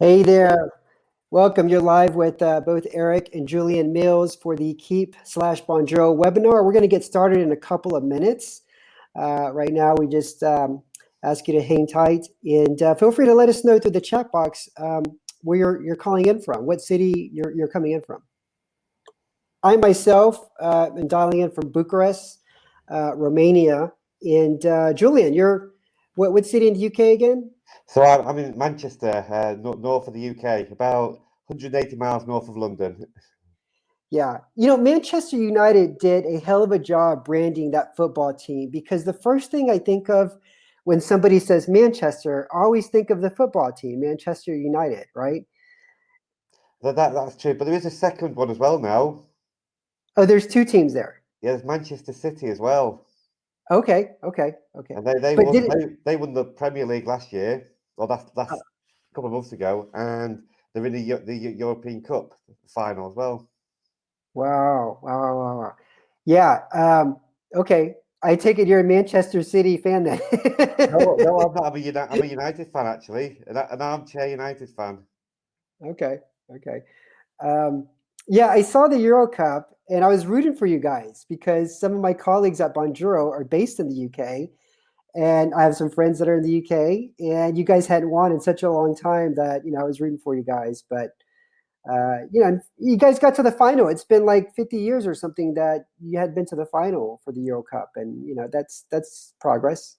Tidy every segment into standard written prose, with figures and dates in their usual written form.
Hey there. Welcome. You're live with both Eric and Julian Mills for the Keap/Bonjoro webinar. We're going to get started in a couple of minutes. Right now, we just ask you to hang tight and feel free to let us know through the chat box where you're calling in from, what city you're coming in from. I myself am dialing in from Bucharest, Romania. And Julian, what city in the UK again? So I'm in Manchester, north of the UK, about 180 miles north of London. Yeah. Manchester United did a hell of a job branding that football team because the first thing I think of when somebody says Manchester, I always think of the football team, Manchester United, right? That's true, but there is a second one as well now. Oh, there's two teams there. Yeah, there's Manchester City as well. Okay. And they won the Premier League last year, or last couple of months ago, and they're in the European Cup final as well. Wow. Yeah. Okay. I take it you're a Manchester City fan then. No, I'm not. I'm a United fan, actually, an armchair United fan. Okay. Yeah, I saw the Euro Cup and I was rooting for you guys because some of my colleagues at Bonjoro are based in the UK and I have some friends that are in the UK and you guys hadn't won in such a long time that, I was rooting for you guys. But, you guys got to the final. It's been like 50 years or something that you had been to the final for the Euro Cup. And, that's progress.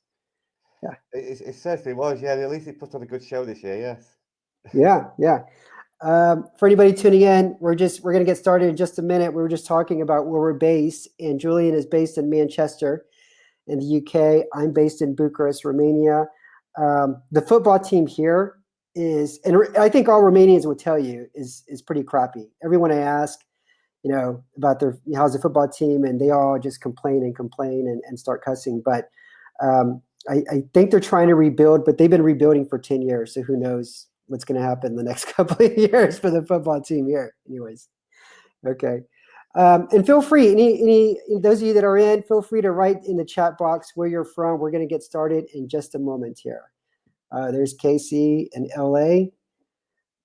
Yeah. It certainly was. Yeah, at least it put on a good show this year. Yes. Yeah. For anybody tuning in, we're going to get started in just a minute. We were just talking about where we're based, and Julian is based in Manchester in the UK. I'm based in Bucharest, Romania. The football team here is, and I think all Romanians would tell you, is pretty crappy. Everyone I ask, about how's the football team, and they all just complain and start cussing. But I think they're trying to rebuild, but they've been rebuilding for 10 years, so who knows what's going to happen the next couple of years for the football team here. Anyways, okay. And feel free, any those of you that are in, feel free to write in the chat box where you're from. We're going to get started in just a moment here. There's Casey and LA.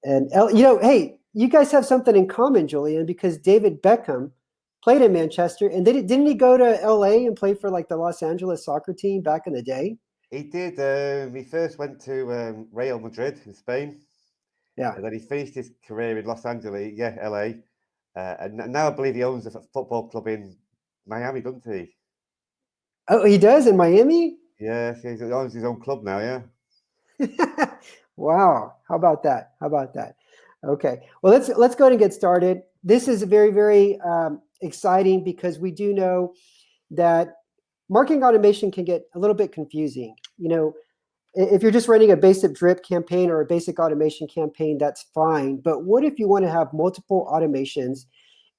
And hey, you guys have something in common, Julian, because David Beckham played in Manchester, and didn't he go to LA and play for like the Los Angeles soccer team back in the day? He did. He first went to Real Madrid in Spain. Yeah. And then he finished his career in Los Angeles, LA. And now I believe he owns a football club in Miami, doesn't he? Oh, he does in Miami? Yes, he owns his own club now, yeah. Wow. How about that? Okay. Well, let's go ahead and get started. This is very, very exciting because we do know that marketing automation can get a little bit confusing. If you're just running a basic drip campaign or a basic automation campaign, that's fine. But what if you want to have multiple automations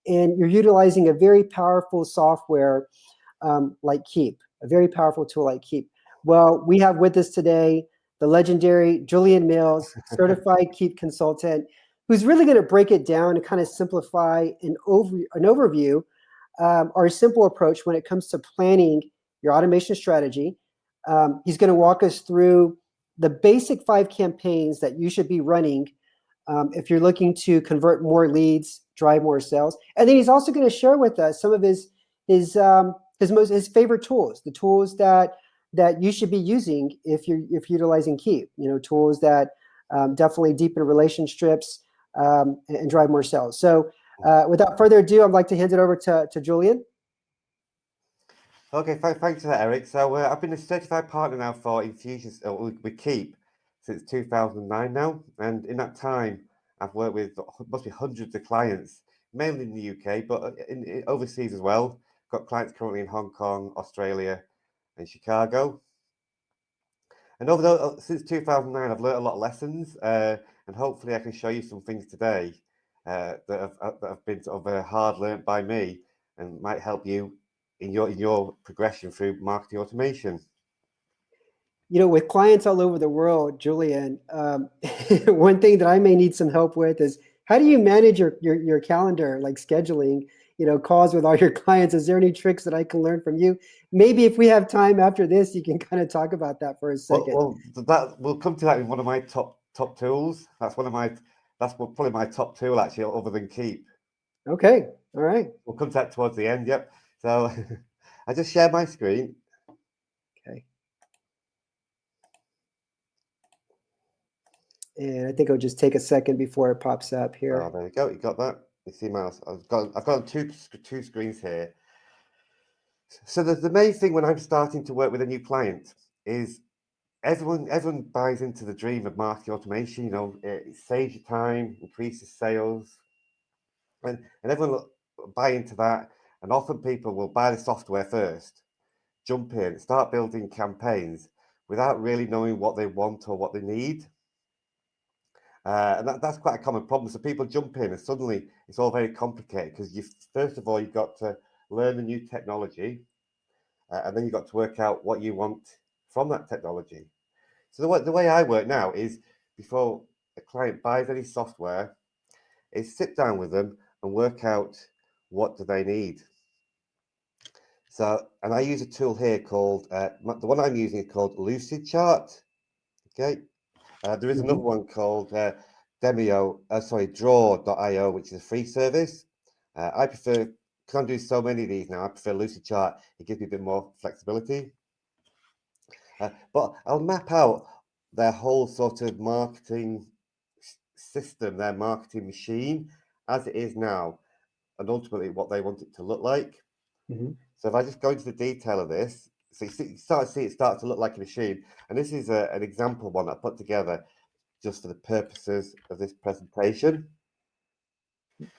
and you're utilizing a very powerful software like Keap, a very powerful tool like Keap? Well, we have with us today the legendary Julian Mills, certified Keap consultant, who's really going to break it down and kind of simplify an overview or a simple approach when it comes to planning your automation strategy. He's going to walk us through the basic 5 campaigns that you should be running if you're looking to convert more leads, drive more sales. And then he's also going to share with us some of his favorite tools, the tools that you should be using if you're utilizing Keap. Tools that definitely deepen relationships and drive more sales. So without further ado, I'd like to hand it over to Julian. Okay, thanks for that, Eric. So I've been a certified partner now for Infusionsoft with Keap since 2009 now, and in that time, I've worked with must be hundreds of clients, mainly in the UK, but in overseas as well. Got clients currently in Hong Kong, Australia, and Chicago. And since 2009, I've learned a lot of lessons, and hopefully I can show you some things today that have been sort of hard learned by me and might help you in your progression through marketing automation. With clients all over the world, Julian, one thing that I may need some help with is how do you manage your calendar, like scheduling, calls with all your clients? Is there any tricks that I can learn from you? Maybe if we have time after this, you can kind of talk about that for a second. Well, we'll come to that in one of my top top tools. That's probably my top tool actually, other than Keap. Okay, all right. We'll come to that towards the end. Yep. So I just share my screen. Okay. And I think it'll just take a second before it pops up here. Oh, there you go. You got that. You see my mouse. I've got two screens here. So the main thing when I'm starting to work with a new client is everyone buys into the dream of marketing automation. You know, it saves you time, increases sales, and everyone will buy into that. And often people will buy the software first, jump in, start building campaigns without really knowing what they want or what they need. And that's quite a common problem. So people jump in and suddenly it's all very complicated because first of all, you've got to learn the new technology, and then you've got to work out what you want from that technology. So the way I work now is before a client buys any software, is sit down with them and work out what do they need. So, and I use a tool here called, the one I'm using is called Lucidchart. Okay. There is another one called Draw.io, which is a free service. I prefer, because I'm doing so many of these now, I prefer Lucidchart. It gives me a bit more flexibility. But I'll map out their whole sort of marketing system, their marketing machine as it is now, and ultimately what they want it to look like. So if I just go into the detail of this, so you start to see it start to look like a machine. And this is an example one I put together just for the purposes of this presentation.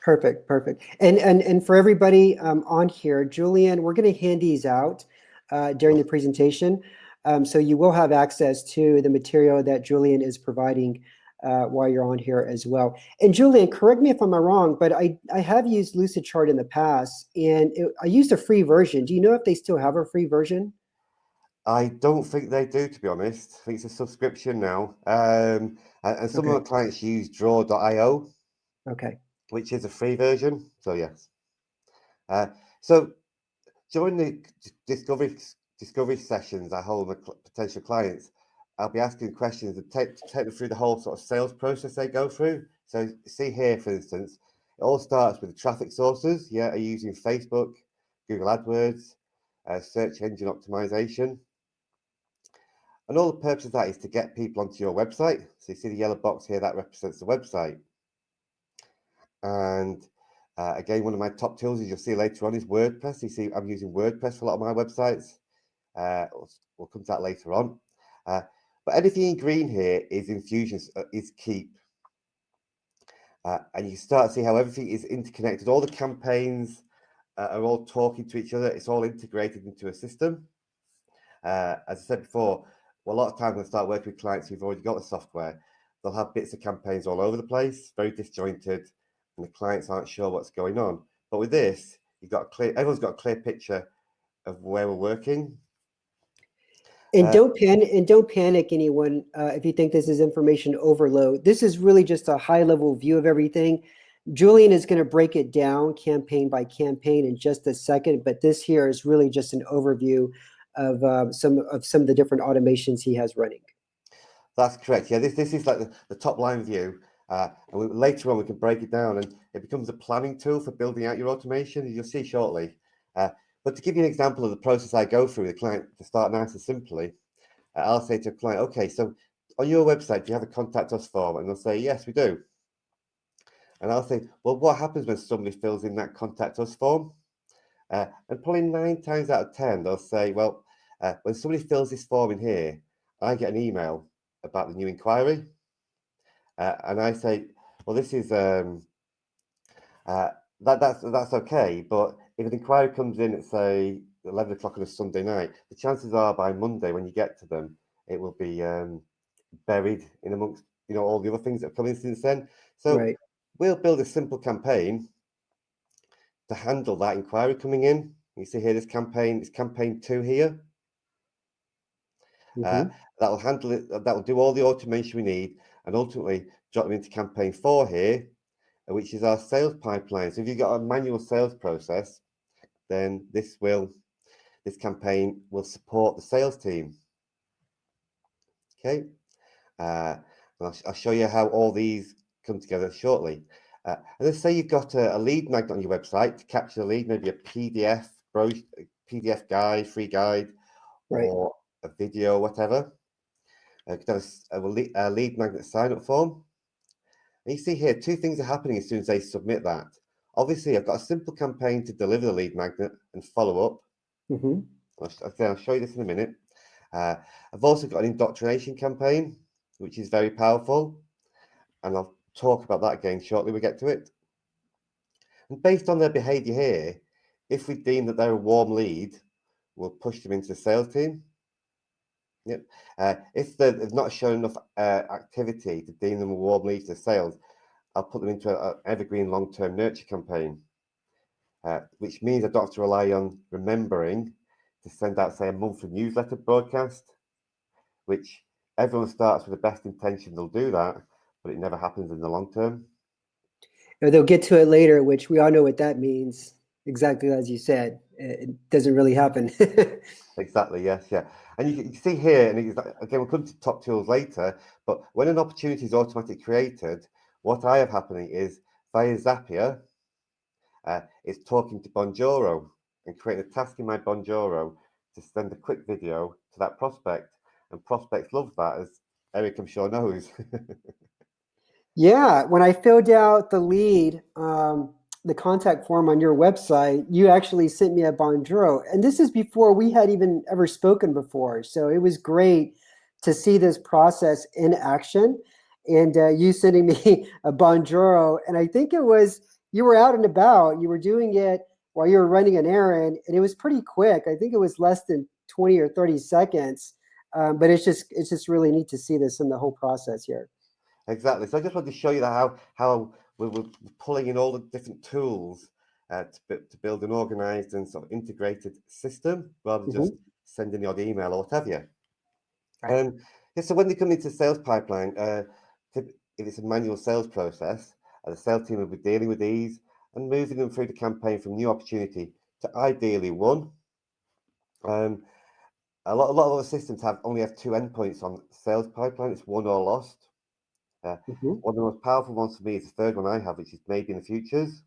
Perfect. And for everybody on here, Julian, we're going to hand these out during the presentation. So you will have access to the material that Julian is providing while you're on here as well. And Julian, correct me if I'm wrong, but I have used Lucidchart in the past, and I used a free version. Do you know if they still have a free version? I don't think they do, to be honest. I think it's a subscription now. And some of my clients use Draw.io, which is a free version. So yes. So during the discovery sessions I hold with potential clients, I'll be asking questions and take them through the whole sort of sales process they go through. So see here, for instance, it all starts with the traffic sources. Yeah, are you using Facebook, Google AdWords, search engine optimization? And all the purpose of that is to get people onto your website. So you see the yellow box here, that represents the website. And again, one of my top tools, as you'll see later on, is WordPress. You see, I'm using WordPress for a lot of my websites. We'll come to that later on. But anything in green here is is Keap. And you start to see how everything is interconnected. All the campaigns are all talking to each other. It's all integrated into a system. As I said before, well, a lot of times when I start working with clients who've already got the software, they'll have bits of campaigns all over the place, very disjointed, and the clients aren't sure what's going on. But with this, everyone's got a clear picture of where we're working. And don't panic, anyone, if you think this is information overload. This is really just a high-level view of everything. Julian is going to break it down campaign by campaign in just a second, but this here is really just an overview of some of the different automations he has running. That's correct. Yeah, this is like the top line view. And later on, we can break it down, and it becomes a planning tool for building out your automation, as you'll see shortly. But to give you an example of the process I go through with a client, to start nice and simply, I'll say to a client, okay, so on your website, do you have a contact us form? And they'll say, yes, we do. And I'll say, well, what happens when somebody fills in that contact us form? And probably 9 times out of 10, they'll say, well, when somebody fills this form in here, I get an email about the new inquiry. And I say, well, this is that's okay, but if an inquiry comes in at say 11 o'clock on a Sunday night, the chances are by Monday when you get to them, it will be buried in amongst all the other things that have come in since then. So we'll build a simple campaign to handle that inquiry coming in. You see here, this campaign is campaign 2 here. That'll handle it. That'll do all the automation we need, and ultimately drop them into campaign 4 here, which is our sales pipeline. So if you've got a manual sales process, then this campaign will support the sales team. Okay. And I'll show you how all these come together shortly. And let's say you've got a lead magnet on your website to capture the lead, maybe a PDF brochure, PDF guide, free guide, Right. or a video, whatever. You could have a lead magnet sign-up form. And you see here, two things are happening as soon as they submit that. Obviously, I've got a simple campaign to deliver the lead magnet and follow up. Mm-hmm. I'll show you this in a minute. I've also got an indoctrination campaign, which is very powerful. And I'll talk about that again shortly we get to it. And based on their behavior here, if we deem that they're a warm lead, we'll push them into the sales team. Yep. If they've not shown enough activity to deem them a warm lead to sales, I'll put them into an evergreen long-term nurture campaign, which means I don't have to rely on remembering to send out, say, a monthly newsletter broadcast, which everyone starts with the best intention they'll do that, but it never happens in the long term. They'll get to it later, which we all know what that means. Exactly as you said, it doesn't really happen. Exactly, yes, yeah. And you can see here, and again, we'll come to top tools later, but when an opportunity is automatically created, what I have happening is via Zapier, it's talking to Bonjoro and creating a task in my Bonjoro to send a quick video to that prospect. And prospects love that, as Eric, I'm sure, knows. Yeah, when I filled out the lead, the contact form on your website, you actually sent me a Bonjoro. And this is before we had even ever spoken before. So it was great to see this process in action and you sending me a Bonjoro. And I think it was, you were out and about, you were doing it while you were running an errand, and it was pretty quick. I think it was less than 20 or 30 seconds. But it's just really neat to see this in the whole process here. Exactly. So I just wanted to show you that how we're pulling in all the different tools to build an organized and sort of integrated system rather than just sending the odd email or whatever. Right. Yeah, so when they come into sales pipeline, if it's a manual sales process, the sales team will be dealing with these and moving them through the campaign from new opportunity to ideally one. A lot of other systems only have two endpoints on sales pipeline. It's won or lost. One of the most powerful ones for me is the third one I have, which is maybe in the futures.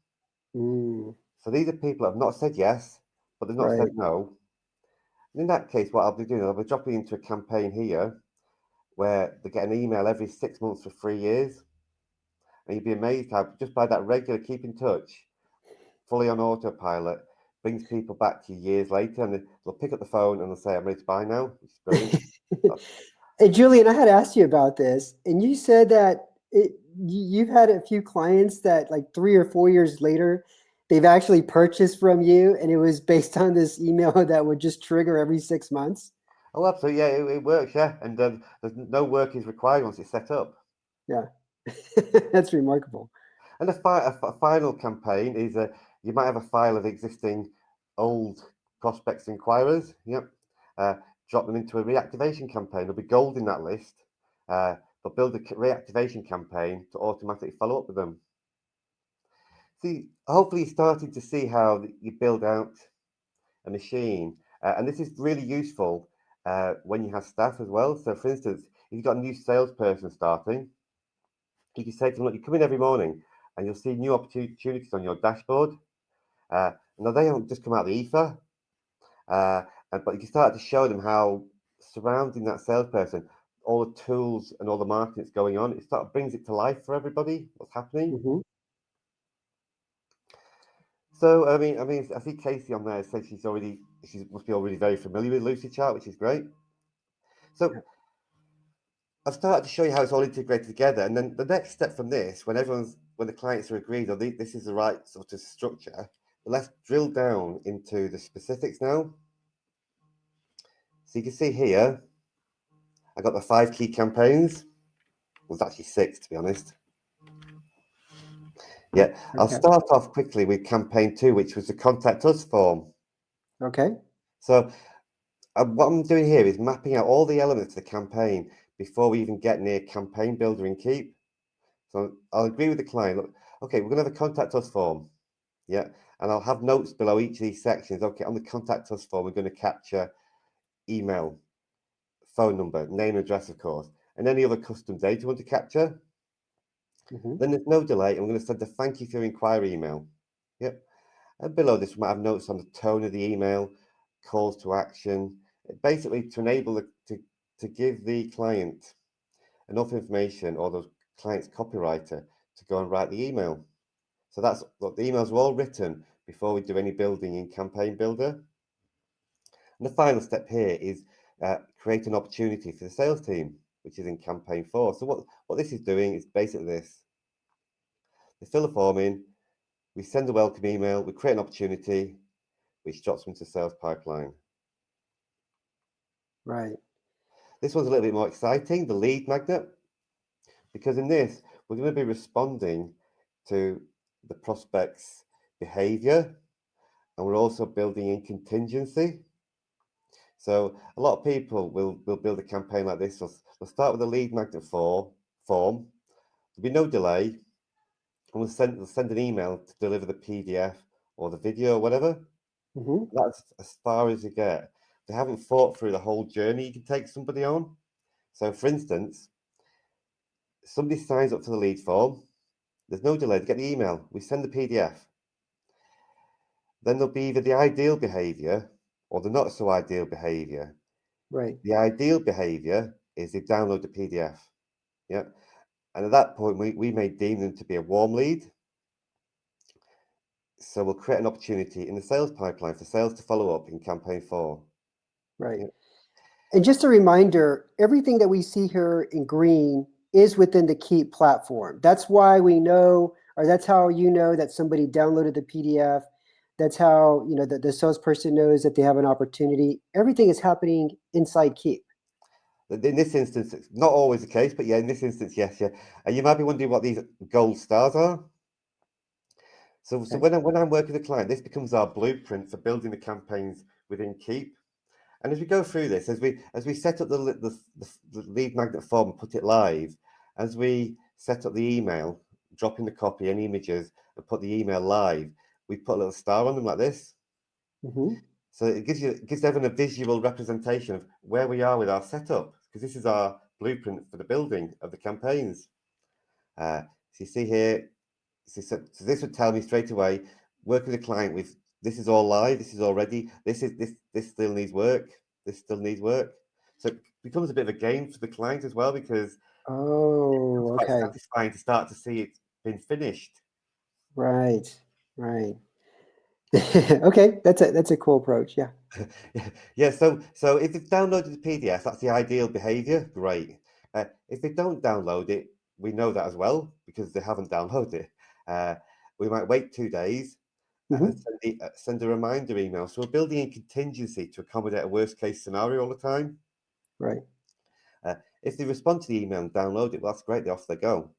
So these are people that have not said yes, but they've not said no. And in that case, what I'll be doing, I'll be dropping into a campaign here where they get an email every 6 months for 3 years. And you'd be amazed how just by that regular keep in touch, fully on autopilot, brings people back to you years later, and they'll pick up the phone and they'll say, I'm ready to buy now, which is brilliant. Hey, Julian, I had asked you about this, and you said that you've had a few clients that like 3 or 4 years later, they've actually purchased from you, and it was based on this email that would just trigger every 6 months. Oh, absolutely. Yeah, it works. Yeah. And there's no work is required once it's set up. Yeah, that's remarkable. And a final campaign is you might have a file of existing old prospects inquirers. Yep. Drop them into a reactivation campaign. There'll be gold in that list. They'll build a reactivation campaign to automatically follow up with them. See, hopefully you're starting to see how you build out a machine. And this is really useful when you have staff as well. So for instance, if you've got a new salesperson starting, you can say to them, look, you come in every morning and you'll see new opportunities on your dashboard. Now, they don't just come out of the ether, but you can start to show them how surrounding that salesperson, all the tools and all the marketing that's going on, it sort of brings it to life for everybody, what's happening. So, I see Casey on there said she must be already very familiar with Lucidchart, which is great. So I've started to show you how it's all integrated together. And then the next step from this, when the clients are agreed, or this is the right sort of structure, let's drill down into the specifics now. So you can see here, I got the 5 key campaigns. Well, it's actually 6, to be honest. Yeah, okay. I'll start off quickly with campaign 2, which was the contact us form. Okay. So what I'm doing here is mapping out all the elements of the campaign before we even get near campaign builder in Keap. So I'll agree with the client. Look, okay, we're going to have a contact us form. Yeah, and I'll have notes below each of these sections. Okay, on the contact us form, we're going to capture email, phone number, name, address, of course. and any other custom data you want to capture. Then there's no delay. I'm going to send a thank you for your inquiry email. Yep. And below this, we might have notes on the tone of the email, calls to action, basically to enable to give the client enough information, or the client's copywriter, to go and write the email. So that's look, the emails are all written before we do any building in Campaign Builder. And the final step here is create an opportunity for the sales team, which is in Campaign 4. So what this is doing is basically this. They fill a form in, we send a welcome email, we create an opportunity, which drops them into sales pipeline. Right. This one's a little bit more exciting, the lead magnet, because in this, we're going to be responding to the prospect's behavior, and we're also building in contingency. So a lot of people will build a campaign like this. They'll start with a lead magnet form. There'll be no delay, and they'll send an email to deliver the PDF or the video or whatever. That's as far as you get. They haven't thought through the whole journey you can take somebody on. So, for instance, somebody signs up for the lead form. There's no delay. They get the email. We send the PDF. Then there'll be either the ideal behavior or the not so ideal behavior. Right. The ideal behavior is they download the PDF. Yeah. And at that point, we may deem them to be a warm lead. So we'll create an opportunity in the sales pipeline for sales to follow up in Campaign 4. Right. Yeah. And just a reminder, everything that we see here in green is within the Keap platform. That's why we know, or that's how you know that somebody downloaded the PDF. That's how you know that the salesperson knows that they have an opportunity. Everything is happening inside Keap. In this instance, it's not always the case, but yeah, in this instance, yes, yeah. And you might be wondering what these gold stars are. So Okay. when I'm working with a client, this becomes our blueprint for building the campaigns within Keap. And as we go through this, as we set up the lead magnet form and put it live, as we set up the email, drop in the copy and images, and put the email live, we put a little star on them like this. So it gives everyone a visual representation of where we are with our setup, because this is our blueprint for the building of the campaigns. So you see here, so this would tell me straight away, work with a client with this is all live, this is all ready, this still needs work, this still needs work. So it becomes a bit of a game for the client as well, because it's quite Okay. satisfying to start to see it been finished. Right. Right. Okay. That's a cool approach. Yeah. Yeah. So if they've downloaded the PDF, that's the ideal behavior. Great. If they don't download it, we know that as well because they haven't downloaded it. We might wait 2 days and send a reminder email. So we're building in contingency to accommodate a worst case scenario all the time. Right. If they respond to the email and download it, well, that's great. Off they go.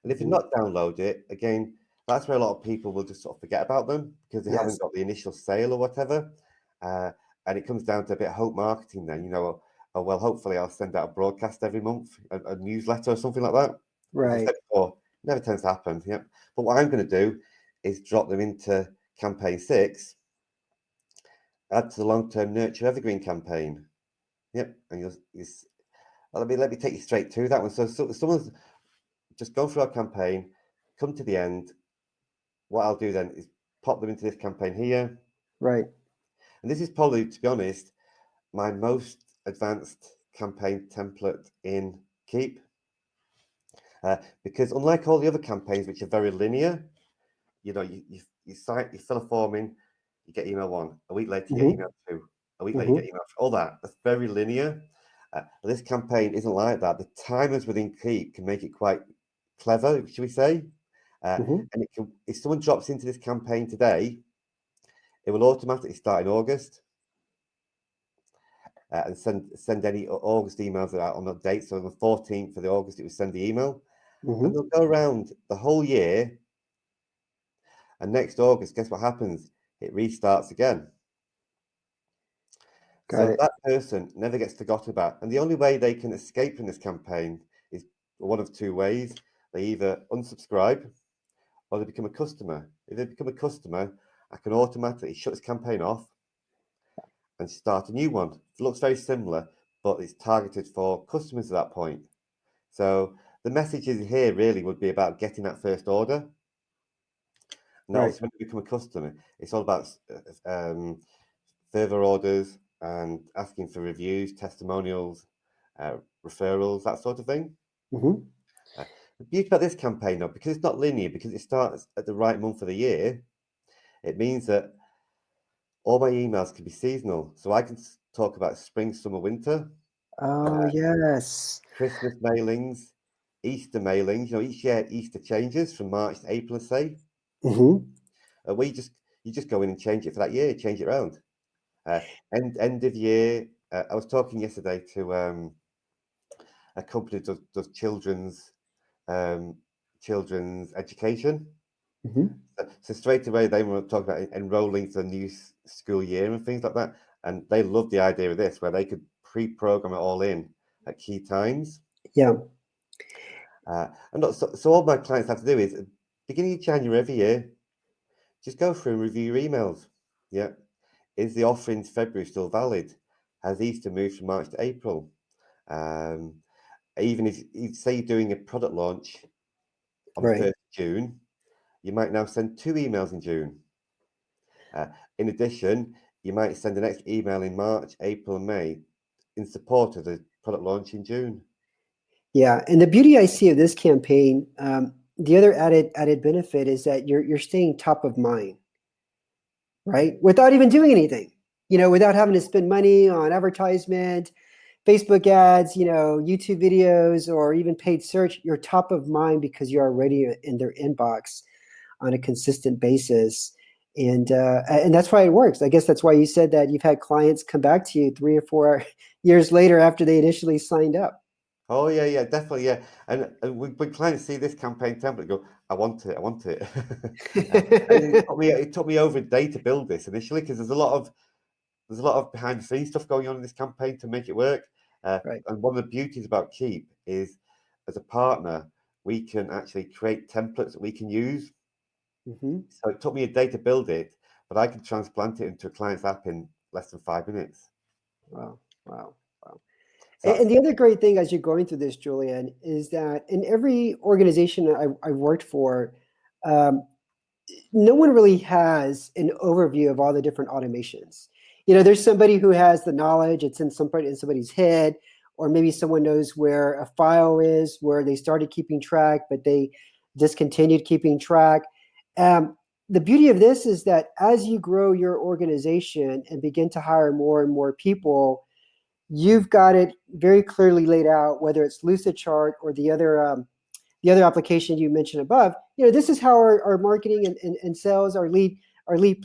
And if they not download it, again, that's where a lot of people will just sort of forget about them because they haven't got the initial sale or whatever. And it comes down to a bit of hope marketing then, oh, well, hopefully I'll send out a broadcast every month, a newsletter or something like that. As I Right. said before, never tends to happen. Yeah. But what I'm going to do is drop them into campaign 6, add to the long-term nurture evergreen campaign. Yep. And let me take you straight to that one. So someone's just go through our campaign, come to the end. What I'll do then is pop them into this campaign here. Right. And this is probably, to be honest, my most advanced campaign template in Keap. Because unlike all the other campaigns, which are very linear, you fill a form in, you get email 1. A week later, you get email 2. A week later, you get email 3. All that. That's very linear. This campaign isn't like that. The timers within Keap can make it quite clever, should we say? And it can, if someone drops into this campaign today, it will automatically start in August and send any August emails that are on that date. So on the 14th of the August, it will send the email. And they'll go around the whole year. And next August, guess what happens? It restarts again. Got So it. that person never gets forgotten about. And the only way they can escape from this campaign is one of 2 ways. They either unsubscribe or they become a customer. If they become a customer, I can automatically shut this campaign off and start a new one. It looks very similar, but it's targeted for customers at that point. So the messages here really would be about getting that first order. And Right. also when you become a customer, it's all about further orders and asking for reviews, testimonials, referrals, that sort of thing. Mm-hmm. The beauty about this campaign, though, because it's not linear, because it starts at the right month of the year, it means that all my emails can be seasonal. So I can talk about spring, summer, winter, Oh, yes. Christmas mailings, Easter mailings. Each year Easter changes from March to April, say. Mm-hmm. Where you just go in and change it for that year, change it around. End of year. I was talking yesterday to a company that does children's education. Mm-hmm. So straight away they were talking about enrolling for the new school year and things like that, and they loved the idea of this, where they could pre-program it all in at key times. Yeah. So all my clients have to do is beginning of January every year, just go through and review your emails. Yeah, is the offer in February still valid? Has Easter moved from March to April? Even if you say you're doing a product launch on the Right. 1st of June, you might now send 2 emails in June. In addition, you might send an extra email in March, April, and May in support of the product launch in June. Yeah. And the beauty I see of this campaign, the other added benefit is that you're staying top of mind, right? Without even doing anything, without having to spend money on advertisement, Facebook ads, YouTube videos, or even paid search. You're top of mind because you're already in their inbox on a consistent basis. And that's why it works. I guess that's why you said that you've had clients come back to you 3 or 4 years later after they initially signed up. Oh yeah, definitely, yeah. And when clients see this campaign template, go, I want it, I want it. And it took me over a day to build this initially, because there's a lot of behind the scenes stuff going on in this campaign to make it work. Right. And one of the beauties about Keap is, as a partner, we can actually create templates that we can use. Mm-hmm. So it took me a day to build it, but I can transplant it into a client's app in less than 5 minutes. Wow. Wow. Wow. So And the other great thing as you're going through this, Julian, is that in every organization I've worked for, um, no one really has an overview of all the different automations. There's somebody who has the knowledge, it's in somebody's head, or maybe someone knows where a file is, where they started keeping track, but they discontinued keeping track. The beauty of this is that as you grow your organization and begin to hire more and more people, you've got it very clearly laid out, whether it's Lucidchart or the other application you mentioned above. This is how our marketing and sales, our lead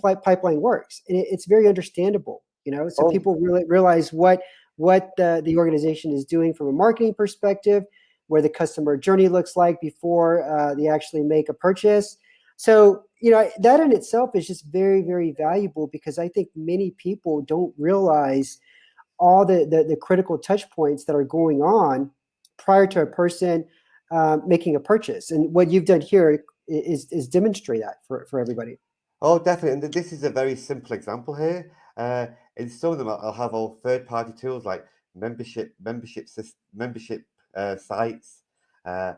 pipeline works, and it's very understandable. So oh, people really realize what the organization is doing from a marketing perspective, where the customer journey looks like before they actually make a purchase. So that in itself is just very, very valuable, because I think many people don't realize all the critical touch points that are going on prior to a person making a purchase. And what you've done here is demonstrate that for everybody. oh, definitely. And this is a very simple example here. In some of them, I'll have all third-party tools like membership sites, uh,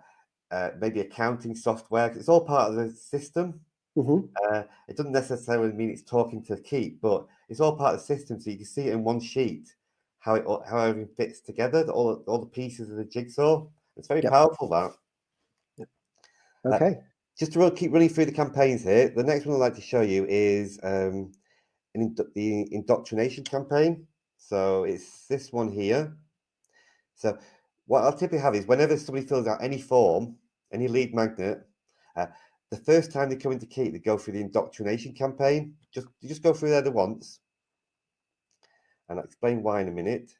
maybe accounting software. It's all part of the system. Mm-hmm. It doesn't necessarily mean it's talking to Keap, but it's all part of the system, so you can see it in one sheet how everything fits together, all the pieces of the jigsaw. It's very Yep. powerful, that. Uh, Okay. just to keep running through the campaigns here, the next one I'd like to show you is the indoctrination campaign. So it's this one here. So what I'll typically have is, whenever somebody fills out any form, any lead magnet, uh, the first time they come into Keap, they go through the indoctrination campaign. You just go through there the once, and I'll explain why in a minute.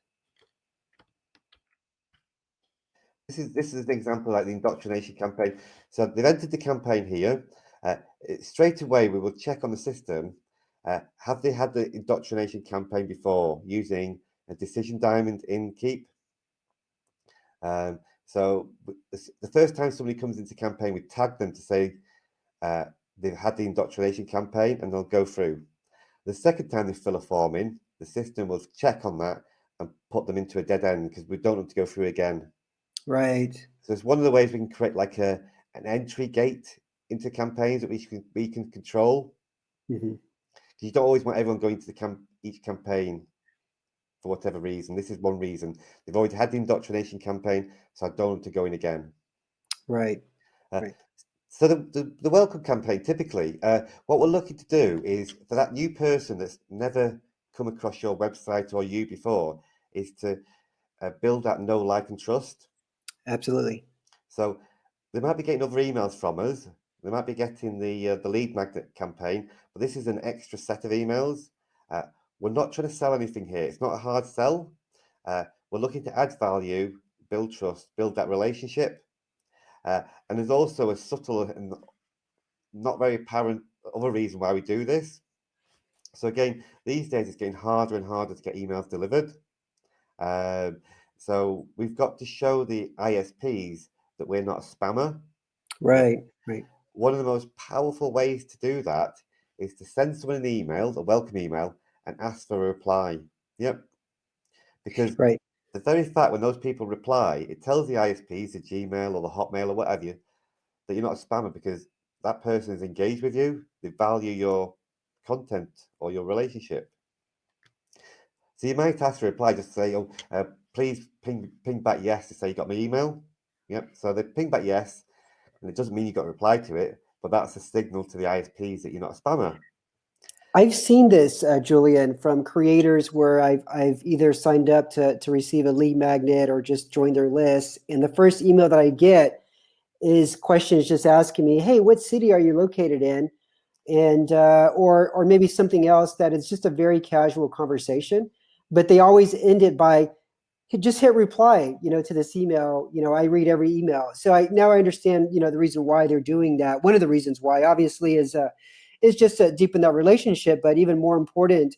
This is an example like the indoctrination campaign. So they've entered the campaign here. Straight away, we will check on the system. Have they had the indoctrination campaign before using a decision diamond in Keap? So the first time somebody comes into campaign, we tag them to say they've had the indoctrination campaign, and they'll go through. The second time they fill a form in, the system will check on that and put them into a dead end, because we don't want to go through again. Right. So it's one of the ways we can create like an entry gate into campaigns that we can control. Hmm. You don't always want everyone going to each campaign for whatever reason. This is one reason. They've already had the indoctrination campaign, so I don't want to go in again. Right. Uh, Right. so the welcome campaign, typically, what we're looking to do is for that new person that's never come across your website or you before, is to build that know, like, and trust. Absolutely. So they might be getting other emails from us. They might be getting the lead magnet campaign, but this is an extra set of emails. Uh, we're not trying to sell anything here. It's not a hard sell. We're looking to add value, build trust, build that relationship. And there's also a subtle and not very apparent other reason why we do this. So again, these days it's getting harder and harder to get emails delivered. Um, so we've got to show the ISPs that we're not a spammer. Yep. Right. Right. One of the most powerful ways to do that is to send someone an email, a welcome email, and ask for a reply. Yep. Because Right. the very fact when those people reply, it tells the ISPs, the Gmail or the Hotmail or whatever you, that you're not a spammer because that person is engaged with you. They value your content or your relationship. So you might ask to reply, just say, "Oh, please ping back yes to say you got my email." Yep. So they ping back yes, and it doesn't mean you got a reply to it, but that's a signal to the ISPs that you're not a spammer. I've seen this, Julian, from creators where I've either signed up to receive a lead magnet or just joined their list, and the first email that I get is questions just asking me, "Hey, what city are you located in?" And or maybe something else that is just a very casual conversation, but they always end it by just hit reply, to this email. I read every email. So now I understand, the reason why they're doing that. One of the reasons why obviously is just to deepen that relationship, but even more important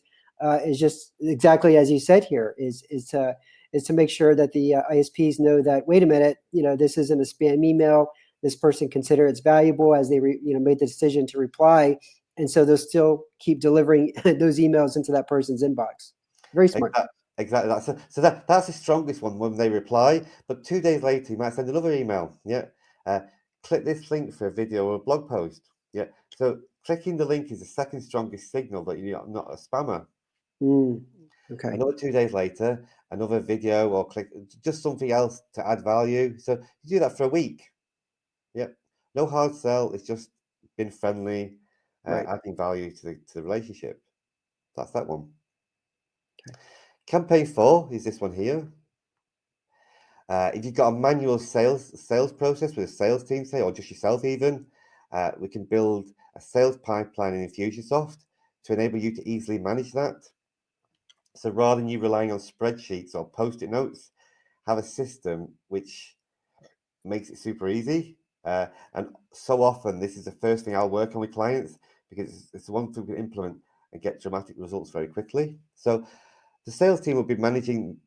is just exactly as you said here is to make sure that the ISPs know that, wait a minute, this isn't a spam email. This person consider it's valuable as they made the decision to reply, and so they'll still keep delivering those emails into that person's inbox. Very smart. Exactly that. So that's the strongest one when they reply. But 2 days later, you might send another email. Yeah. Uh, Click this link for a video or a blog post. Yeah. So clicking the link is the second strongest signal that you're not a spammer. Okay. Another 2 days later, another video or click just something else to add value. So you do that for a week. Yeah. No hard sell. It's just been friendly, Right. adding value to the relationship. That's that one. Okay. Campaign 4 is this one here. If you've got a manual sales process with a sales team, say, or just yourself even, we can build a sales pipeline in Infusionsoft to enable you to easily manage that. So rather than you relying on spreadsheets or post-it notes, have a system which makes it super easy. And so often, this is the first thing I'll work on with clients because it's the one thing we can implement and get dramatic results very quickly. So the sales team will be moving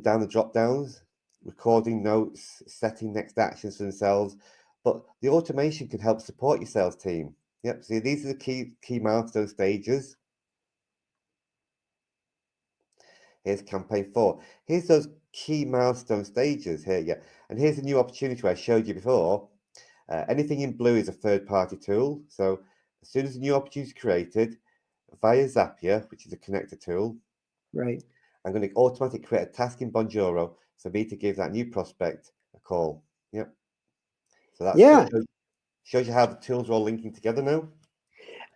down the drop downs, recording notes, setting next actions for themselves. But the automation can help support your sales team. Yep. So these are the key milestone stages. Here's campaign 4. Here's those key milestone stages here. Yeah. And here's the new opportunity where I showed you before. Anything in blue is a third-party tool. So as soon as a new opportunity is created via Zapier, which is a connector tool, Right. I'm going to automatically create a task in Bonjoro for me to give that new prospect a call. Yep. So that's just Yeah. shows you how the tools are all linking together now.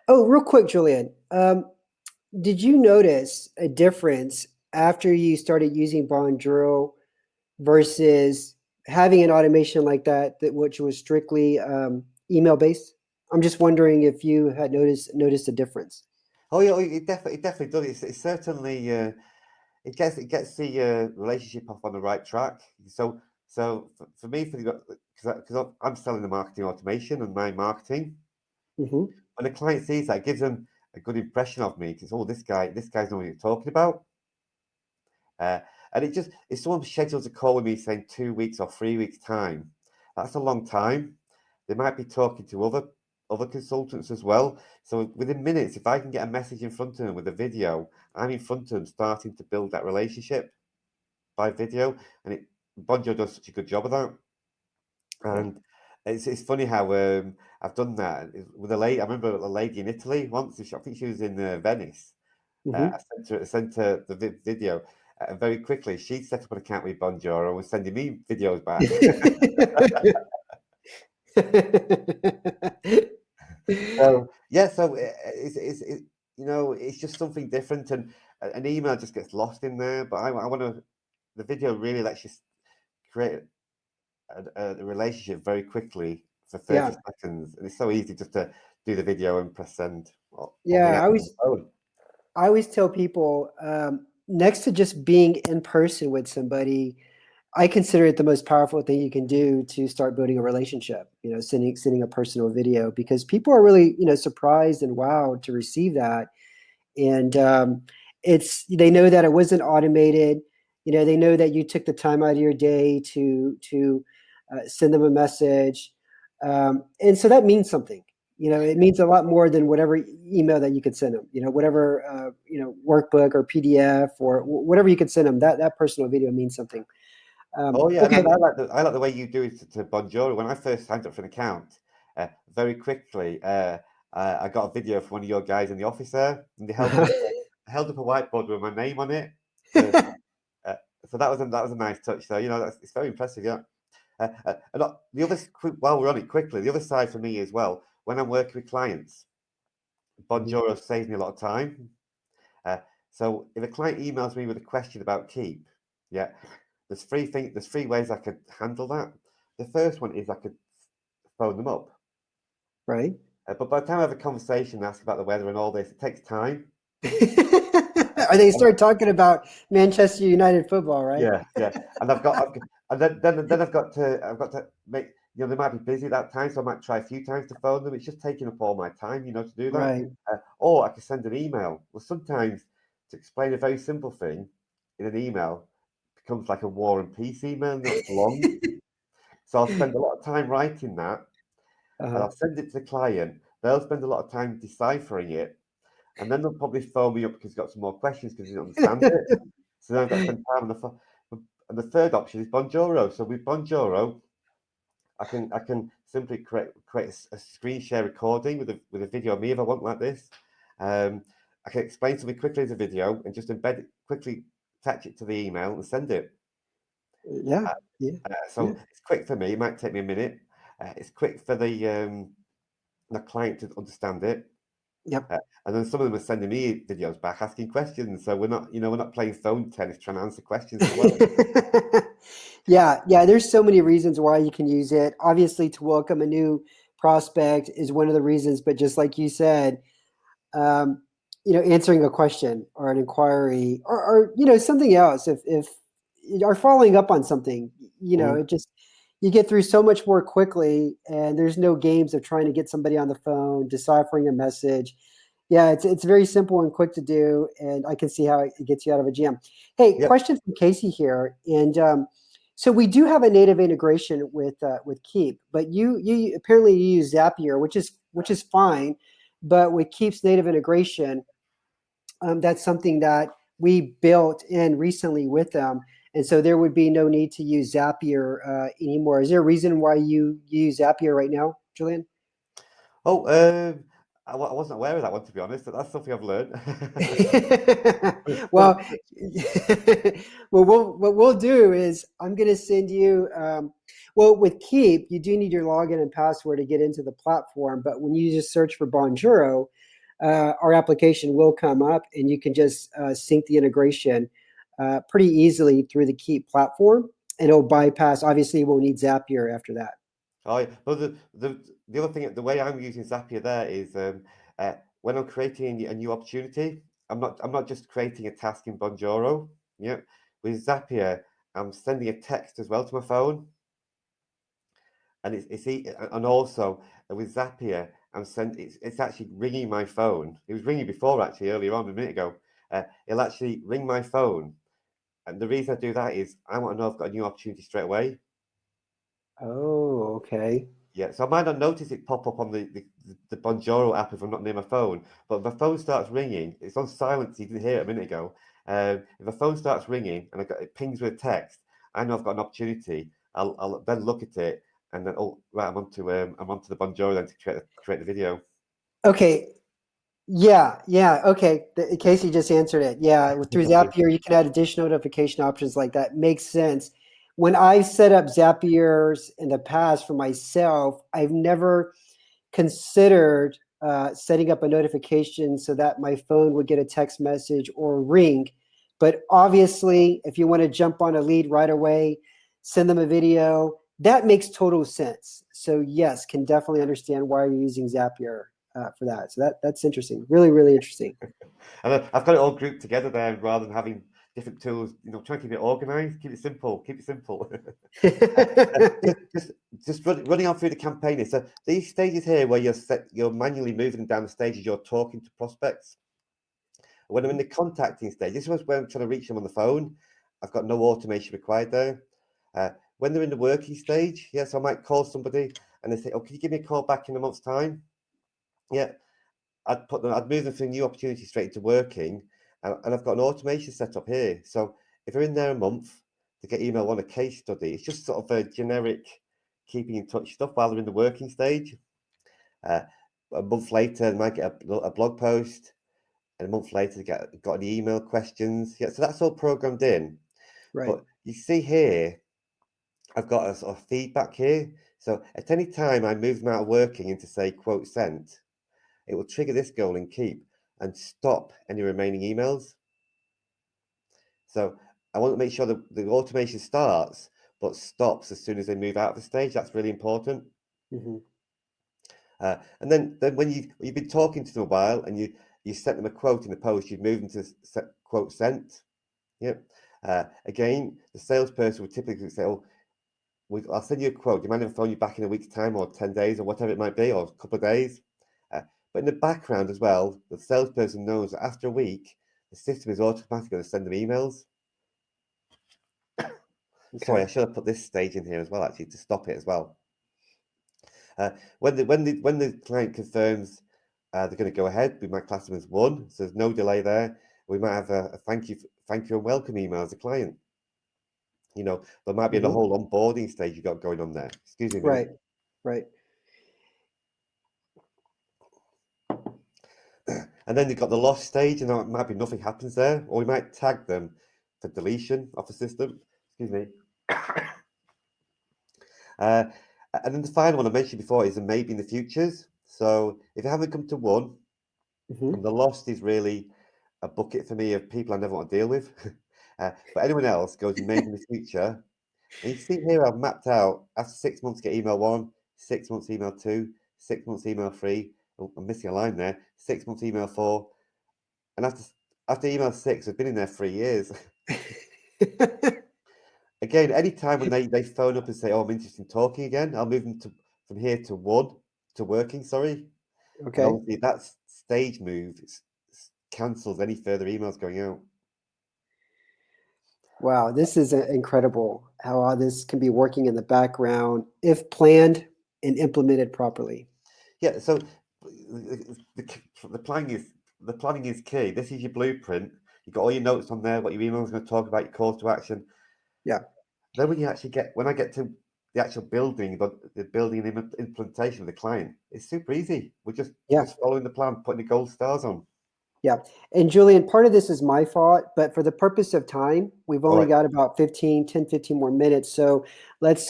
Oh, real quick, Julian. Did you notice a difference after you started using Bonjoro versus having an automation like that which was strictly email based? I'm just wondering if you had noticed a difference. Oh yeah, it definitely does. It's certainly it gets the relationship off on the right track. For me, because I'm selling the marketing automation and my marketing, Hmm. when a client sees that, it gives them a good impression of me. Because this guy's know what he's talking about. Uh, and if someone schedules a call with me saying 2 weeks or 3 weeks time, that's a long time. They might be talking to other consultants as well. So within minutes, if I can get a message in front of them with a video, I'm in front of them starting to build that relationship by video. And Bonjo does such a good job of that. Yeah. And it's funny how I've done that with a lady. I remember a lady in Italy once. I think she was in Venice. Hmm. I sent her the video, and very quickly she set up an account with Bonjoro and was sending me videos back. So yeah, so it's just something different, and an email just gets lost in there. But I want to. The video really lets you create a relationship very quickly for 30 Yeah. seconds, and it's so easy just to do the video and press send on the Yeah. app on the phone. I always tell people, next to just being in person with somebody, I consider it the most powerful thing you can do to start building a relationship. Sending a personal video, because people are really, surprised and wowed to receive that. And they know that it wasn't automated. They know that you took the time out of your day to send them a message, and so that means something. It means a lot more than whatever email that you could send them. Whatever workbook or PDF or whatever you could send them. That personal video means something. Oh yeah, and Okay. I like the way you do it to Bonjoro. When I first signed up for an account, very quickly, I got a video from one of your guys in the office there, and they held up a whiteboard with my name on it. So, uh, so that was a nice touch. So it's very impressive. Yeah. The other while we're on it quickly, the other side for me as well. When I'm working with clients, Mhm. Bonjoro saves me a lot of time. Uh, so if a client emails me with a question about Keap, yeah, there's three ways I could handle that. The first one is I could phone them up. Right. But by the time I have a conversation and ask about the weather and all this, it takes time. Or they start talking about Manchester United football, right? Yeah, yeah. And and then I've got to make, they might be busy at that time, so I might try a few times to phone them. It's just taking up all my time, to do that. Right. Or I can send an email. Well, sometimes to explain a very simple thing in an email becomes like a war and peace email, and that's long. So I'll spend a lot of time writing that, and Uh-huh. I'll send it to the client. They'll spend a lot of time deciphering it, and then they'll probably phone me up because they've got some more questions because they don't understand it. So then I've got to spend time on the phone. And the third option is Bonjoro. So with Bonjoro, I can simply create a screen share recording with a video of me if I want like this. Um, I can explain something quickly as a video and just embed it quickly, attach it to the email and send it. Yeah. Uh, Yeah. Yeah. so it's quick for me. It might take me a minute. It's quick for the client to understand it. Yep. Uh, and then some of them are sending me videos back asking questions. So we're not playing phone tennis trying to answer questions as well. Yeah, yeah, there's so many reasons why you can use it. Obviously, to welcome a new prospect is one of the reasons, but just like you said, um, answering a question or an inquiry or something else, if are following up on something, Mm. it just you get through so much more quickly, and there's no games of trying to get somebody on the phone, deciphering a message. Yeah, it's very simple and quick to do, and I can see how it gets you out of a jam. Hey, Yep. question from Casey here, and so we do have a native integration with Keap, but you apparently you use Zapier, which is fine, but with Keap's native integration, that's something that we built in recently with them, and so there would be no need to use Zapier anymore. Is there a reason why you use Zapier right now, Julian? Oh, I wasn't aware of that one, to be honest. That's something I've learned. Well, well, what we'll do is I'm going to send you. Well, with Keap, you do need your login and password to get into the platform. But when you just search for Bonjoro, our application will come up, and you can just sync the integration pretty easily through the Keap platform, and it'll bypass. Obviously, you won't need Zapier after that. Oh, yeah. But the other thing, the way I'm using Zapier there is when I'm creating a new opportunity, I'm not just creating a task in Bonjoro. Yeah, with Zapier, I'm sending a text as well to my phone, and and also with Zapier, it's actually ringing my phone. It was ringing before actually earlier on a minute ago. It'll actually ring my phone, and the reason I do that is I want to know I've got a new opportunity straight away. Oh, okay. Yeah, so I might not notice it pop up on the Bonjoro app if I'm not near my phone, but if my phone starts ringing, it's on silent, so you didn't hear it a minute ago. If my phone starts ringing and it pings with a text, I know I've got an opportunity. I'll then look at it, and then right, I'm onto the Bonjoro then to create the video. Okay. Yeah. Okay. Casey just answered it. Yeah. Through Zapier, you can add additional notification options like that. Makes sense. When I set up Zapiers in the past for myself, I've never considered setting up a notification so that my phone would get a text message or ring. But obviously, if you want to jump on a lead right away, send them a video, that makes total sense. So yes, can definitely understand why you're using Zapier for that. So that's interesting. Really, really interesting. And I've got it all grouped together there rather than having different tools. Try and keep it organized, keep it simple, keep it simple. just running on through the campaign. So these stages here where you're manually moving down the stages, you're talking to prospects. When I'm in the contacting stage, this was when I'm trying to reach them on the phone. I've got no automation required there. When they're in the working stage, yes, I might call somebody and they say, "Oh, can you give me a call back in a month's time?" Yeah, I'd move them from new opportunity straight into working, and I've got an automation set up here. So if they're in there a month, they get email on a case study. It's just sort of a generic keeping in touch stuff while they're in the working stage. A month later, they might get a blog post, and a month later, they got any email questions. Yeah, so that's all programmed in. Right. But you see here, I've got a sort of feedback here. So at any time I move them out of working into say quote sent, it will trigger this goal in Keap and stop any remaining emails. So I want to make sure that the automation starts but stops as soon as they move out of the stage. That's really important. Mm-hmm. And then when you've been talking to them a while and you sent them a quote in the post, you've moved them to quote sent. Yep. Again, the salesperson would typically say, "Oh, I'll send you a quote. Do you mind if I phone you back in a week's time or 10 days or whatever it might be, or a couple of days?" But in the background as well, the salesperson knows that after a week, the system is automatically going to send them emails. Okay. Sorry, I should have put this stage in here as well, actually, to stop it as well. When the client confirms they're going to go ahead, we might class them as won, so there's no delay there. We might have a thank you and welcome email as a client. There might be a whole onboarding stage you've got going on there. Excuse me a minute. Right. And then you've got the lost stage, and it might be nothing happens there, or we might tag them for deletion off the system. Excuse me. And then the final one I mentioned before is a maybe in the futures. So if you haven't come to one, Mm-hmm. and the lost is really a bucket for me of people I never want to deal with. But anyone else goes maybe in the future. And you see here I've mapped out after 6 months get email 1, 6 months email 2, 6 months email 3. Oh, I'm missing a line there. 6 months email 4. And after email 6, I've been in there 3 years. Again, any time when they phone up and say, "Oh, I'm interested in talking again," I'll move them from here to 1 to working, sorry. And Okay. obviously that stage move cancels any further emails going out. Wow, this is incredible how all this can be working in the background if planned and implemented properly. Yeah, so the planning is key. This is your blueprint. You've got all your notes on there, what your email is going to talk about, your calls to action. Yeah. Then when I get to the actual building, the building and implementation of the client, it's super easy. We're just following the plan, putting the gold stars on. Yeah. And Julian, part of this is my fault, but for the purpose of time, we've only got about 15 more minutes. So let's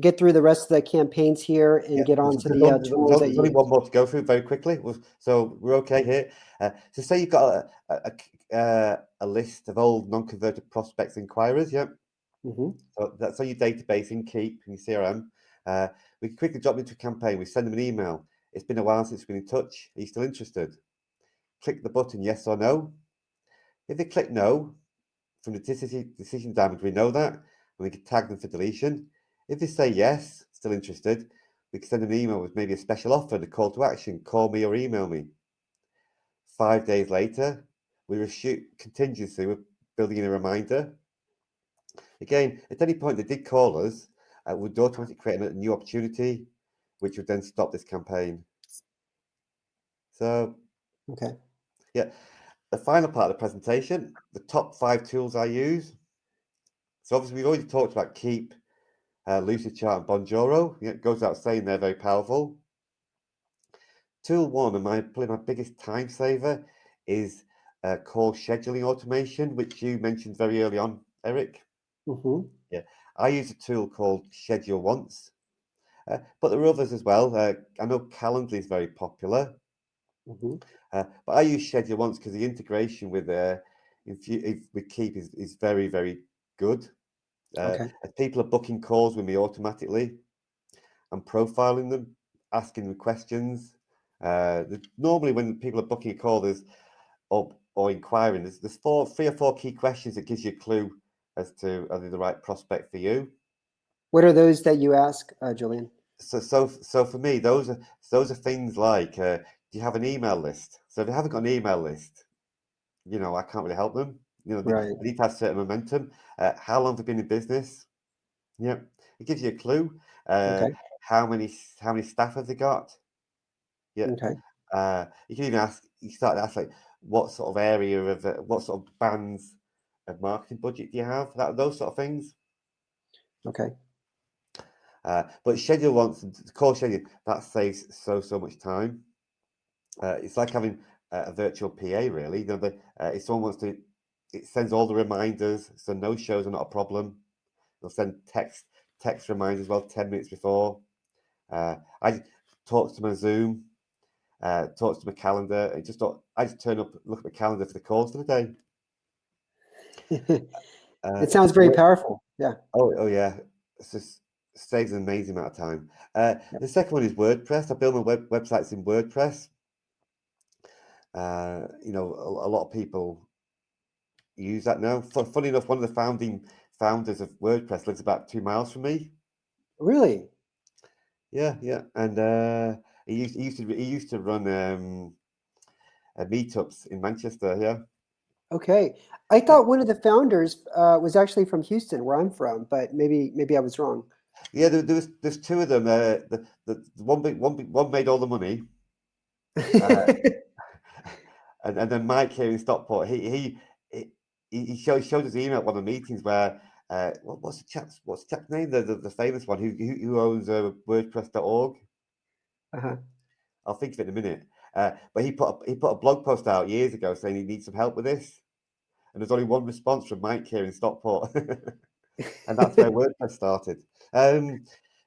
get through the rest of the campaigns here and get on to the tools that There's you only use. one more to go through very quickly. So we're okay here. So say you've got a list of old non-converted prospects inquirers, yeah. Mm-hmm. So that's on your database in Keap in your CRM. We can quickly drop into a campaign. We send them an email. It's been a while since we've been in touch. Are you still interested? Click the button yes or no. If they click no, from the decision damage, we know that, and we can tag them for deletion. If they say yes, still interested, we can send them an email with maybe a special offer and a call to action. Call me or email me. 5 days later, we reshoot contingency. We're building in a reminder. Again, at any point they did call us, we'd automatically create a new opportunity, which would then stop this campaign. So, Okay. yeah, the final part of the presentation, the top 5 tools I use. So obviously we've already talked about Keap, Lucidchart and Bonjoro. Yeah, it goes without saying they're very powerful. Tool one, and probably my biggest time saver, is call scheduling automation, which you mentioned very early on, Eric. Mm-hmm. Yeah, I use a tool called Schedule Once, but there are others as well. I know Calendly is very popular, Mm-hmm. but I use Schedule Once because the integration with Keap is very, very good. Okay. As people are booking calls with me automatically, I'm profiling them, asking them questions. Normally, when people are booking a call, or inquiring, there's three or four key questions that gives you a clue as to are they the right prospect for you. What are those that you ask, Julian? So for me, those are things like, do you have an email list? So if you haven't got an email list, I can't really help them. They Right. need to have certain momentum. How long have they been in business? Yeah, it gives you a clue. Uh, Okay. how many staff have they got? Yeah. Okay. You can even ask. You start to ask like, what sort of area of what sort of bands of marketing budget do you have? Those sort of things. Okay. But schedule once, call schedule, that saves so much time. It's like having a virtual PA, really. If someone wants to, it sends all the reminders, so no shows are not a problem. They'll send text reminders as well 10 minutes before. I talk to my Zoom, talks to my calendar. I just turn up, look at my calendar for the calls for the day. Uh, It sounds very Word- powerful. Yeah. oh yeah, it's just saves an amazing amount of time. Yep. The second one is WordPress. I build my websites in WordPress. A lot of people use that now. Funny enough, one of the founders of WordPress lives about 2 miles from me. Really? Yeah, and he used to run meetups in Manchester. Yeah. Okay. I thought one of the founders was actually from Houston, where I'm from, but maybe I was wrong. Yeah, there's two of them. The one made all the money, uh, and then Mike here in Stockport. He showed us email at one of the meetings where what's the chap's name? The famous one who owns WordPress.org. Uh-huh. I'll think of it in a minute. But he put a blog post out years ago saying he needs some help with this, and there's only one response from Mike here in Stockport, and that's where WordPress started. Um,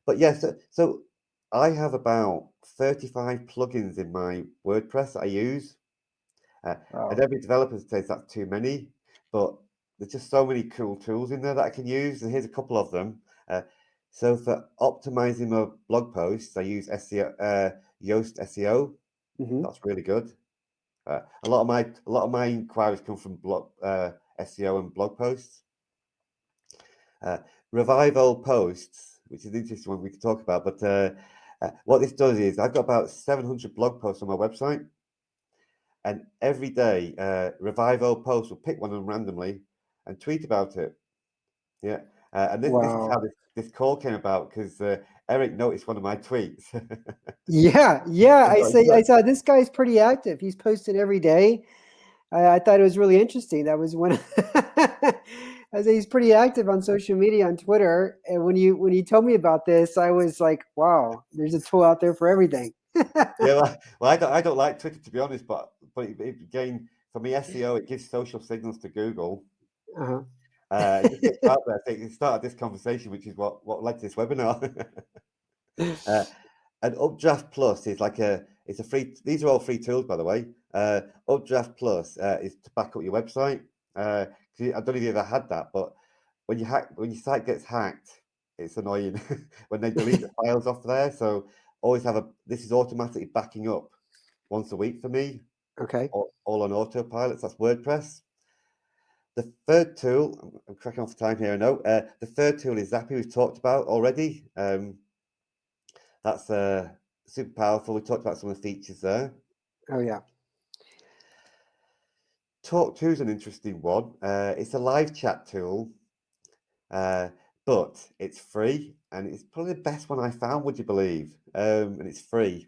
but yeah, so I have about 35 plugins in my WordPress that I use, and Wow. every developer says that's too many, but there's just so many cool tools in there that I can use, and here's a couple of them. So for optimizing my blog posts, I use Yoast SEO. Hmm. That's really good. A lot of my inquiries come from blog SEO and blog posts. Uh, Revive old posts, which is an interesting one we could talk about. But what this does is I've got about 700 blog posts on my website, and every day Revive old posts will pick one of them randomly and tweet about it. Yeah, and this is how Wow. this call came about because Eric noticed one of my tweets. Yeah, yeah. And I saw this guy's pretty active. He's posting every day. I thought it was really interesting. That was one. I say he's pretty active on social media on Twitter. And when you told me about this, I was like, wow, there's a tool out there for everything. Yeah, well, I don't like Twitter to be honest, but again, for me, SEO, it gives social signals to Google. Uh-huh. It just gets out there. I think it started this conversation, which is what led to this webinar. uh, and Updraft Plus is it's a free. These are all free tools, by the way. Updraft Plus is to back up your website. 'Cause I don't know if you ever had that, but when your site gets hacked, it's annoying when they delete the files off there. So always this is automatically backing up once a week for me, Okay. all on autopilot. So that's WordPress. The third tool, I'm cracking off time here, I know. The third tool is Zappy, we've talked about already. That's super powerful. We talked about some of the features there. Oh yeah. Talk to is an interesting one. It's a live chat tool, but it's free and it's probably the best one I found, would you believe? And it's free.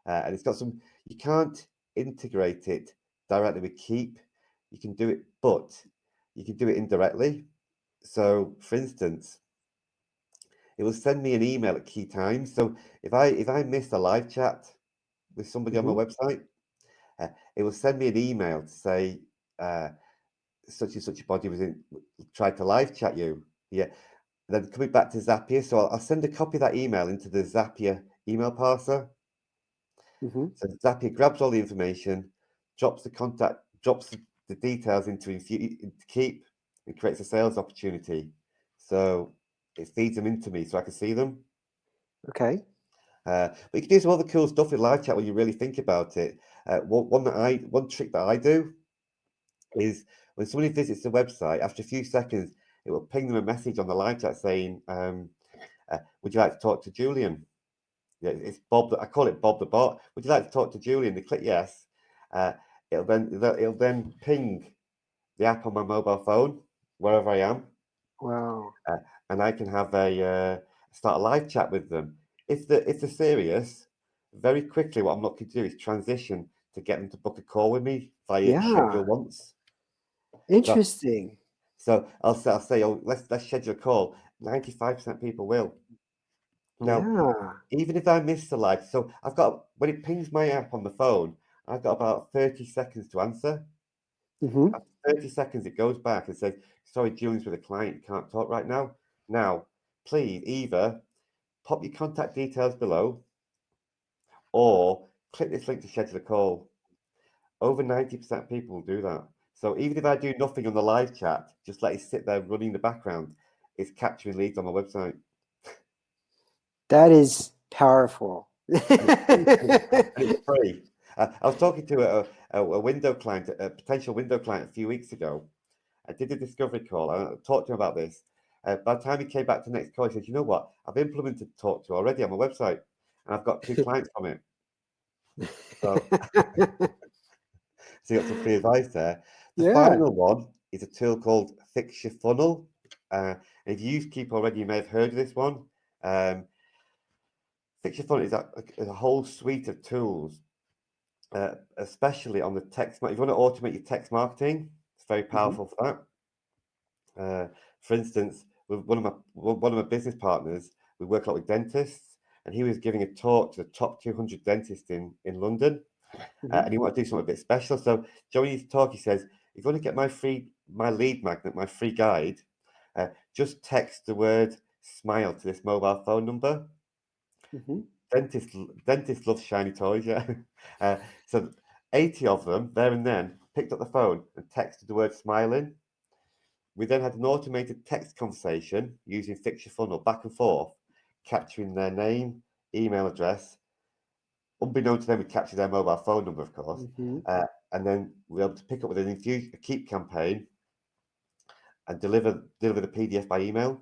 And it's got you can't integrate it directly with Keap. You can do it, but you can do it indirectly. So, for instance, it will send me an email at key times. So if I miss a live chat with somebody on my Mm-hmm. website, it will send me an email to say such and such a body tried to live chat you. Yeah. Then coming back to Zapier, so I'll send a copy of that email into the Zapier email parser. Mm-hmm. So Zapier grabs all the information, drops the details into Keap, and creates a sales opportunity. So it feeds them into me so I can see them. Okay. But you can do some other cool stuff with live chat when you really think about it. One trick that I do is when somebody visits the website, after a few seconds, it will ping them a message on the live chat saying, "Would you like to talk to Julian?" Yeah, it's Bob. I call it Bob the bot. Would you like to talk to Julian? They click yes. Uh, it'll then ping the app on my mobile phone wherever I am, Wow. uh, and I can have a start a live chat with them. If they're serious, very quickly what I'm looking to do is transition to get them to book a call with me via Yeah. schedule once. So Interesting. so I'll say, oh, let's schedule a call. 95% people will. Now, Yeah. even if I miss the live, so I've got when it pings my app on the phone, I've got about 30 seconds to answer. Mm-hmm. After 30 seconds, it goes back and says, sorry, Julian's with a client, can't talk right now. Now, please either pop your contact details below or click this link to schedule a call. Over 90% of people will do that. So even if I do nothing on the live chat, just let it sit there running in the background, it's capturing leads on my website. That is powerful. And it's free. I was talking to a window client, a potential window client a few weeks ago. I did a discovery call and I talked to him about this. By the time he came back to the next call, he said, you know what? I've implemented Talk to already on my website and I've got 2 clients from it. So, so you got some free advice there. The Yeah. final one is a tool called Fix Your Funnel. And if you use Keap already, you may have heard of this one. Um, Fix Your Funnel is a whole suite of tools, especially on the text. If you want to automate your text marketing, it's very Mm-hmm. powerful for that. For instance, with one of my business partners, we work a lot with dentists, and he was giving a talk to the top 200 dentists in London, Mm-hmm. and he wanted to do something a bit special. So during his talk, he says, "If you want to get my lead magnet, my free guide, just text the word smile to this mobile phone number." Mm-hmm. Dentists love shiny toys, yeah. So 80 of them there and then picked up the phone and texted the word smiling. We then had an automated text conversation using Fix Your Funnel back and forth, capturing their name, email address. Unbeknown to them, we captured their mobile phone number, of course. Mm-hmm. And then we were able to pick up with a Keap campaign and deliver the PDF by email.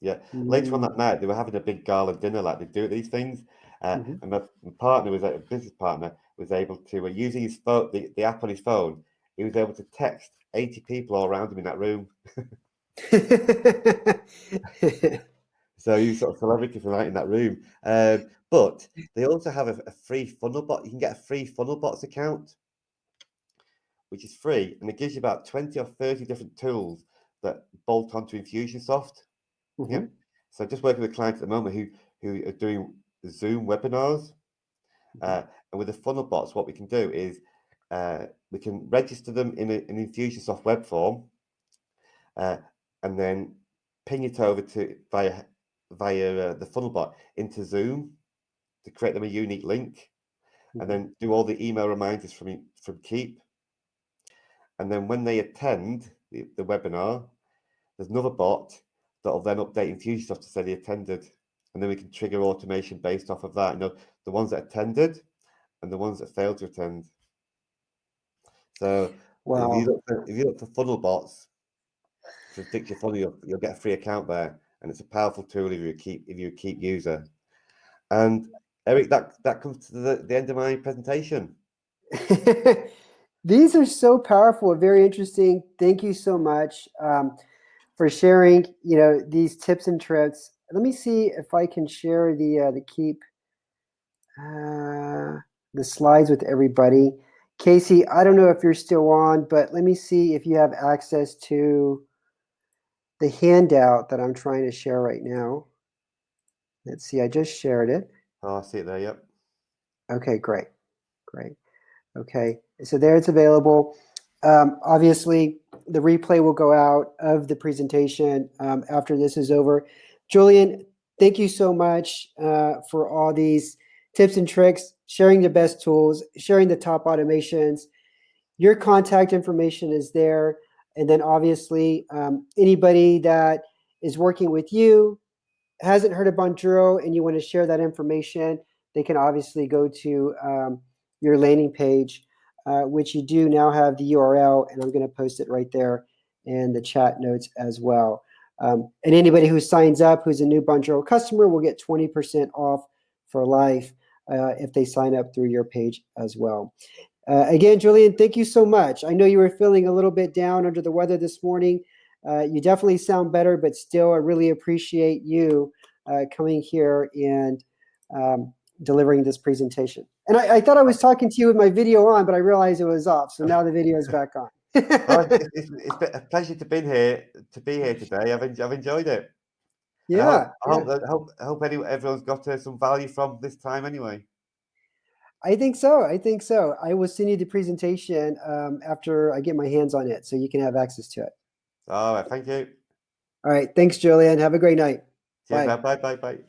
Yeah. Later on that Mm-hmm. night, they were having a big gala dinner like they do at these things. Mm-hmm. And my partner was a business partner was able to using his phone, the app on his phone, he was able to text 80 people all around him in that room. So he's sort of celebrity for night in that room. But they also have a free funnel bot. You can get a free funnel bots account, which is free, and it gives you about 20 or 30 different tools that bolt onto Infusionsoft. Mm-hmm. Yep. So just working with clients at the moment who are doing Zoom webinars. Mm-hmm. Uh, and with the funnel bots, what we can do is we can register them in an Infusionsoft web form, and then ping it over to via the funnel bot into Zoom to create them a unique link, and Mm-hmm. then do all the email reminders from Keap. And then when they attend the webinar, there's another bot that'll then update Infusionsoft to say they attended, and then we can trigger automation based off of that. The ones that attended and the ones that failed to attend. So Wow. if you look for funnel bots to fix your funnel, you'll get a free account there, and it's a powerful tool if you're a Keap user. And Eric, that comes to the end of my presentation. These are so powerful and very interesting. Thank you so much for sharing, these tips and tricks. Let me see if I can share the Keap the slides with everybody. Casey, I don't know if you're still on, but let me see if you have access to the handout that I'm trying to share right now. Let's see, I just shared it. Oh, I see it there. Yep. Okay, great. Great. Okay, so there it's available. Obviously, the replay will go out of the presentation after this is over. Julian, thank you so much for all these tips and tricks, sharing the best tools, sharing the top automations. Your contact information is there. And then obviously, anybody that is working with you, hasn't heard of Bonjoro and you want to share that information, they can obviously go to your landing page, which you do now have the URL, and I'm going to post it right there in the chat notes as well. And anybody who signs up, who's a new Bonjoro customer, will get 20% off for life if they sign up through your page as well. Again, Julian, thank you so much. I know you were feeling a little bit down under the weather this morning. You definitely sound better, but still, I really appreciate you coming here and delivering this presentation. And I thought I was talking to you with my video on, but I realized it was off. So now the video is back on. Oh, it's been a pleasure to be here today. I've enjoyed it. Yeah, I hope everyone's got some value from this time anyway. I think so. I will send you the presentation after I get my hands on it, so you can have access to it. All right, thank you. All right, thanks, Julian. Have a great night. Cheers Bye. now. Bye.